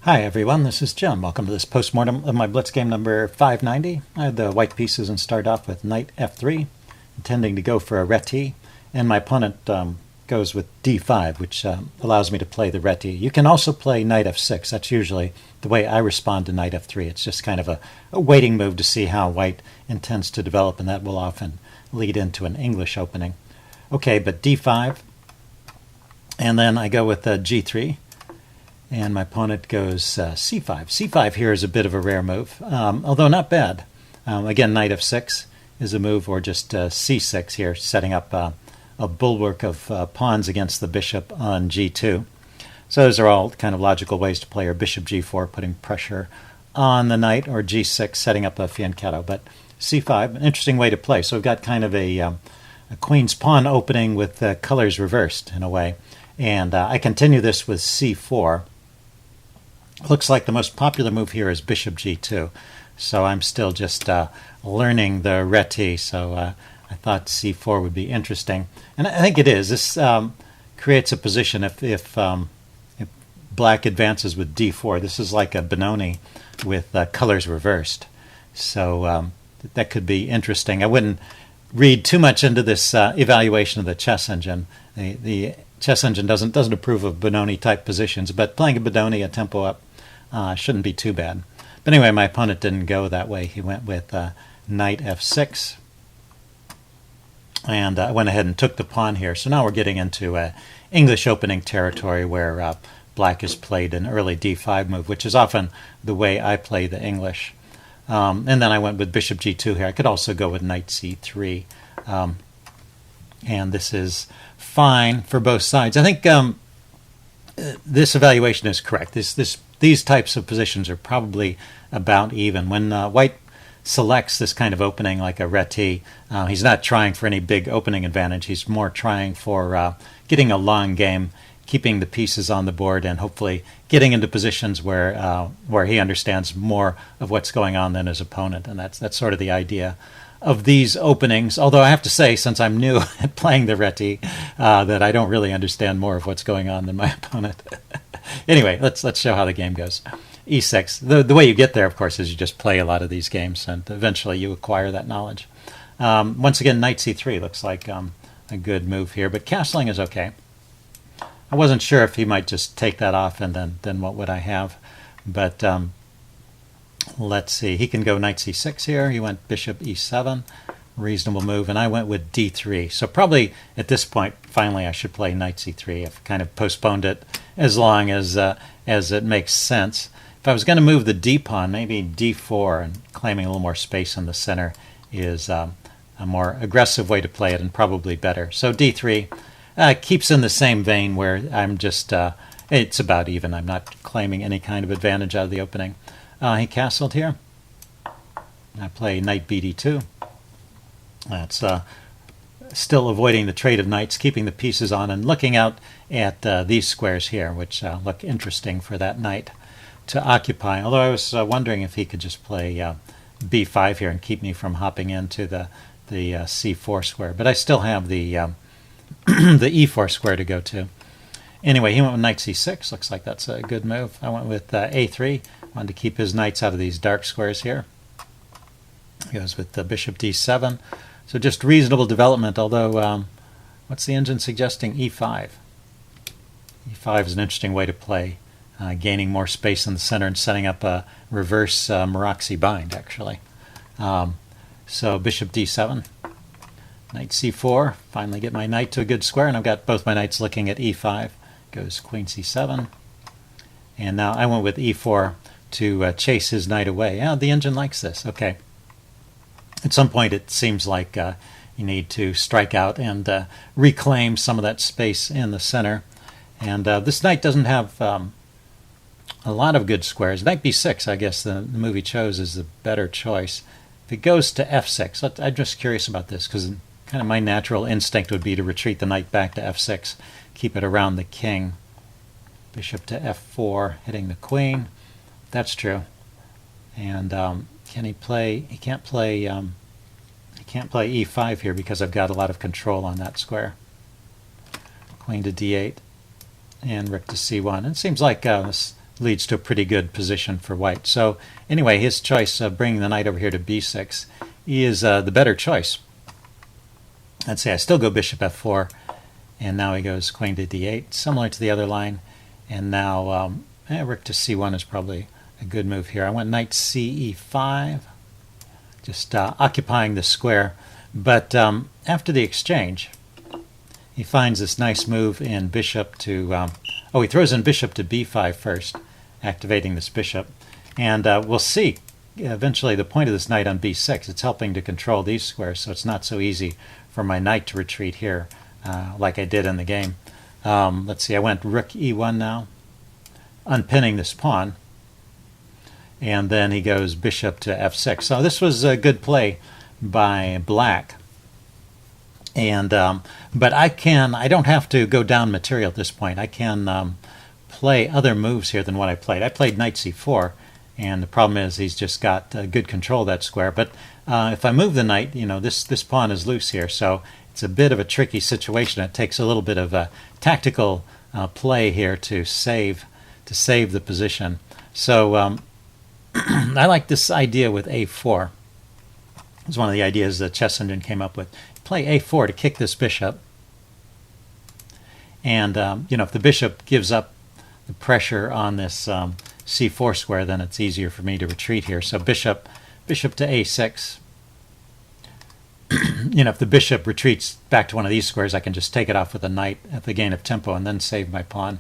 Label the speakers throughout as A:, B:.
A: Hi everyone, this is Jim. Welcome to this postmortem of my Blitz game number 590. I had the white pieces and start off with knight f3, intending to go for a Reti, and my opponent goes with d5, which allows me to play the Reti. You can also play knight f6. That's usually the way I respond to knight f3. It's just kind of a waiting move to see how white intends to develop, and that will often lead into an English opening. Okay, but d5, and then I go with g3. And my opponent goes c5. c5 here is a bit of a rare move, although not bad. Again, knight f6 is a move, or just c6 here, setting up a bulwark of pawns against the bishop on g2. So those are all kind of logical ways to play, or bishop g4, putting pressure on the knight, or g6, setting up a fianchetto. But c5, an interesting way to play. So we've got kind of a queen's pawn opening with colors reversed in a way. And I continue this with c4. Looks like the most popular move here is bishop g2. So I'm still just learning the Reti, so I thought c4 would be interesting. And I think it is. This creates a position if black advances with d4. This is like a Benoni with colors reversed. So that could be interesting. I wouldn't read too much into this evaluation of the chess engine. The chess engine doesn't approve of Benoni-type positions, but playing a Benoni a tempo up shouldn't be too bad. But anyway, my opponent didn't go that way. He went with knight f6, and I went ahead and took the pawn here. So now we're getting into English opening territory where black has played an early d5 move, which is often the way I play the English. And then I went with bishop g2 here. I could also go with knight c3. And this is fine for both sides. I think this evaluation is correct. These types of positions are probably about even. When white selects this kind of opening like a Reti, he's not trying for any big opening advantage. He's more trying for getting a long game, keeping the pieces on the board, and hopefully getting into positions where he understands more of what's going on than his opponent. And that's sort of the idea of these openings, although I have to say, since I'm new at playing the Reti, that I don't really understand more of what's going on than my opponent. Anyway, let's show how the game goes. e6. The way you get there, of course, is you just play a lot of these games, and eventually you acquire that knowledge. Once again, knight c3 looks like a good move here, but castling is okay. I wasn't sure if he might just take that off, and then what would I have? But let's see. He can go knight c6 here. He went bishop e7. Reasonable move. And I went with d3. So probably at this point, finally, I should play knight c3. I've kind of postponed it as long as it makes sense. If I was going to move the d-pawn, maybe d4, and claiming a little more space in the center is a more aggressive way to play it, and probably better. So d3 keeps in the same vein where I'm just, it's about even. I'm not claiming any kind of advantage out of the opening. He castled here. I play knight bd2. That's still avoiding the trade of knights, keeping the pieces on, and looking out at these squares here, which look interesting for that knight to occupy. Although I was wondering if he could just play b5 here and keep me from hopping into the c4 square. But I still have the the e4 square to go to. Anyway, he went with knight c6. Looks like that's a good move. I went with a3. Wanted to keep his knights out of these dark squares here. He goes with the bishop d7. So just reasonable development, although what's the engine suggesting? e5. e5 is an interesting way to play, gaining more space in the center and setting up a reverse Maroczy bind, actually. So bishop d7. Knight c4. Finally get my knight to a good square, and I've got both my knights looking at e5. Goes queen c7. And now I went with e4 to chase his knight away. Yeah, the engine likes this. Okay. At some point it seems like you need to strike out and reclaim some of that space in the center. And this knight doesn't have a lot of good squares. Knight b6, I guess the move he chose is the better choice. If it goes to f6, I'm just curious about this, because kind of my natural instinct would be to retreat the knight back to f6, keep it around the king. Bishop to f4, hitting the queen. That's true. And can he play? He can't play. He can't play e5 here because I've got a lot of control on that square. Queen to d8, and rook to c1. And it seems like this leads to a pretty good position for white. So anyway, his choice of bringing the knight over here to b6 is the better choice. Let's say I still go bishop f4, and now he goes queen to d8, similar to the other line. And now rook to c1 is probably a good move here. I went knight ce5, just occupying the square. But after the exchange, he finds this nice move in bishop to... he throws in bishop to b5 first, activating this bishop. And we'll see eventually the point of this knight on b6. It's helping to control these squares, so it's not so easy for my knight to retreat here like I did in the game. Let's see, I went rook e1 now, unpinning this pawn. And then he goes bishop to f6. So this was a good play by black. And but I don't have to go down material at this point. I can play other moves here than what I played. I played knight c4, and the problem is he's just got good control of that square. But if I move the knight, this pawn is loose here, so it's a bit of a tricky situation. It takes a little bit of a tactical play here to save the position. So I like this idea with a4. It's one of the ideas that Chess Engine came up with. Play a4 to kick this bishop. And, if the bishop gives up the pressure on this c4 square, then it's easier for me to retreat here. So bishop to a6. If the bishop retreats back to one of these squares, I can just take it off with a knight at the gain of tempo and then save my pawn.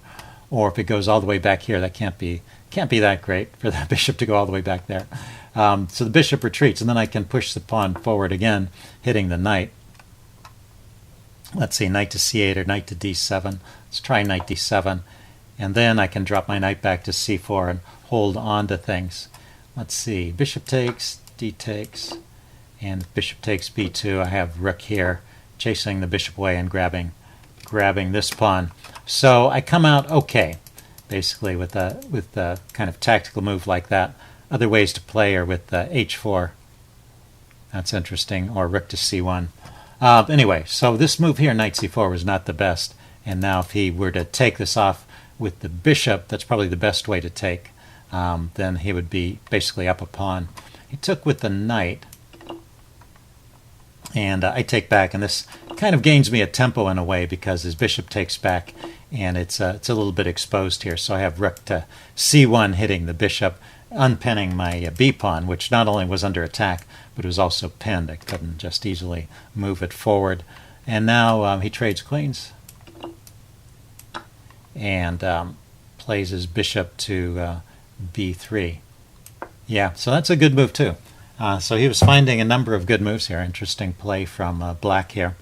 A: Or if it goes all the way back here, that can't be that great for the bishop to go all the way back there. So the bishop retreats, and then I can push the pawn forward again, hitting the knight. Let's see, knight to c8 or knight to d7. Let's try knight d7. And then I can drop my knight back to c4 and hold on to things. Let's see, bishop takes, d takes, and bishop takes b2. I have rook here, chasing the bishop away and grabbing this pawn. So I come out okay, basically, with a kind of tactical move like that. Other ways to play are with h4. That's interesting, or rook to c1. Anyway, so this move here, knight c4, was not the best. And now if he were to take this off with the bishop, that's probably the best way to take. Then he would be basically up a pawn. He took with the knight, and I take back, and this kind of gains me a tempo in a way because his bishop takes back, and it's a little bit exposed here. So I have rook to c1 hitting the bishop, unpinning my b pawn, which not only was under attack, but it was also pinned. I couldn't just easily move it forward. And now he trades queens and plays his bishop to b3. Yeah, so that's a good move too. So he was finding a number of good moves here. Interesting play from black here.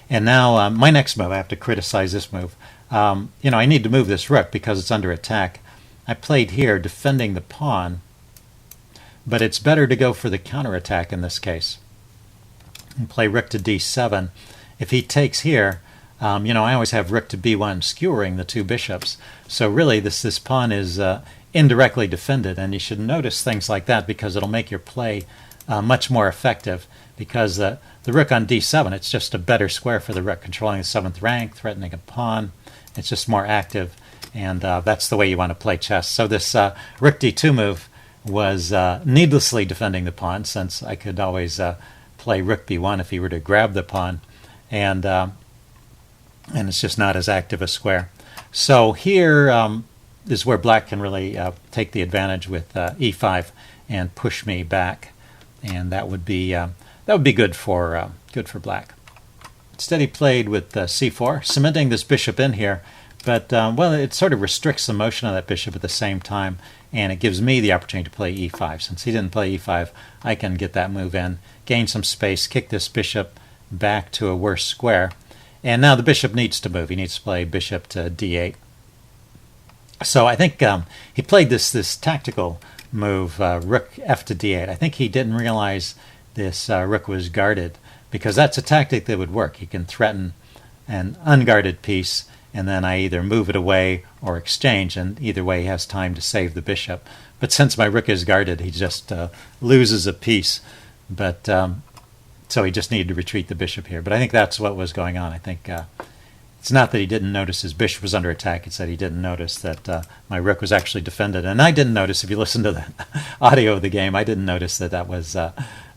A: And now my next move, I have to criticize this move. I need to move this rook because it's under attack. I played here defending the pawn, but it's better to go for the counterattack in this case. And play rook to d7. If he takes here, I always have rook to b1 skewering the two bishops. So really this pawn is indirectly defended, and you should notice things like that because it'll make your play much more effective, because the rook on d7, it's just a better square for the rook, controlling the 7th rank, threatening a pawn. It's just more active, and that's the way you want to play chess. So this rook d2 move was needlessly defending the pawn, since I could always play rook b1 if he were to grab the pawn, and it's just not as active a square. So here is where black can really take the advantage with e5 and push me back, and that would be good for black. Instead, he played with c4, cementing this bishop in here, but it sort of restricts the motion of that bishop at the same time, and it gives me the opportunity to play e5. Since he didn't play e5, I can get that move in, gain some space, kick this bishop back to a worse square, and now the bishop needs to move. He needs to play bishop to d8. So I think he played this tactical move, rook f to d8. I think he didn't realize this rook was guarded, because that's a tactic that would work. He can threaten an unguarded piece, and then I either move it away or exchange, and either way he has time to save the bishop. But since my rook is guarded, he just loses a piece. But so he just needed to retreat the bishop here. But I think that's what was going on. I think It's not that he didn't notice his bishop was under attack. It's that he didn't notice that my rook was actually defended. And I didn't notice, if you listen to the audio of the game, I didn't notice that was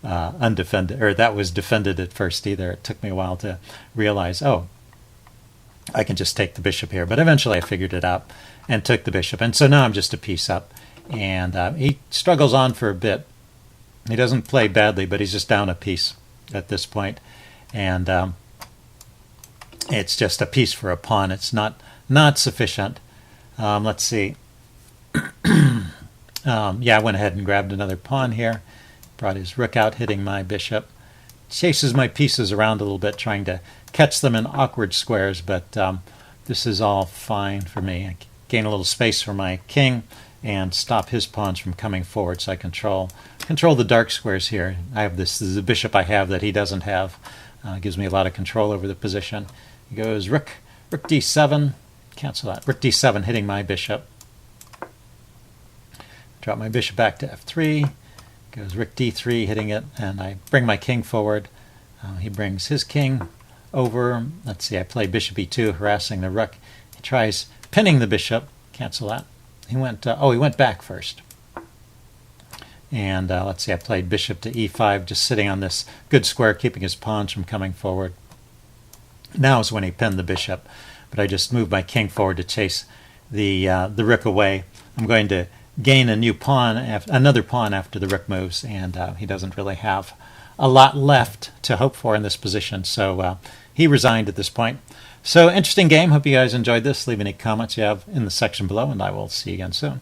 A: undefended, or that was defended at first either. It took me a while to realize, oh, I can just take the bishop here. But eventually I figured it out and took the bishop. And so now I'm just a piece up. And he struggles on for a bit. He doesn't play badly, but he's just down a piece at this point. And it's just a piece for a pawn. It's not sufficient. Let's see. Yeah, I went ahead and grabbed another pawn here. Brought his rook out, hitting my bishop. Chases my pieces around a little bit, trying to catch them in awkward squares, but this is all fine for me. I gain a little space for my king and stop his pawns from coming forward, so I control the dark squares here. I have this is a bishop I have that he doesn't have. Gives me a lot of control over the position. He goes rook d7, cancel that. Rook d7, hitting my bishop. Drop my bishop back to f3. Goes rook d3, hitting it, and I bring my king forward. He brings his king over. Let's see, I play bishop e2, harassing the rook. He tries pinning the bishop. Cancel that. He went back first. And let's see, I played bishop to e5, just sitting on this good square, keeping his pawns from coming forward. Now is when he pinned the bishop, but I just moved my king forward to chase the rook away. I'm going to gain a new pawn, another pawn after the rook moves, and he doesn't really have a lot left to hope for in this position, so he resigned at this point. So interesting game. Hope you guys enjoyed this. Leave any comments you have in the section below, and I will see you again soon.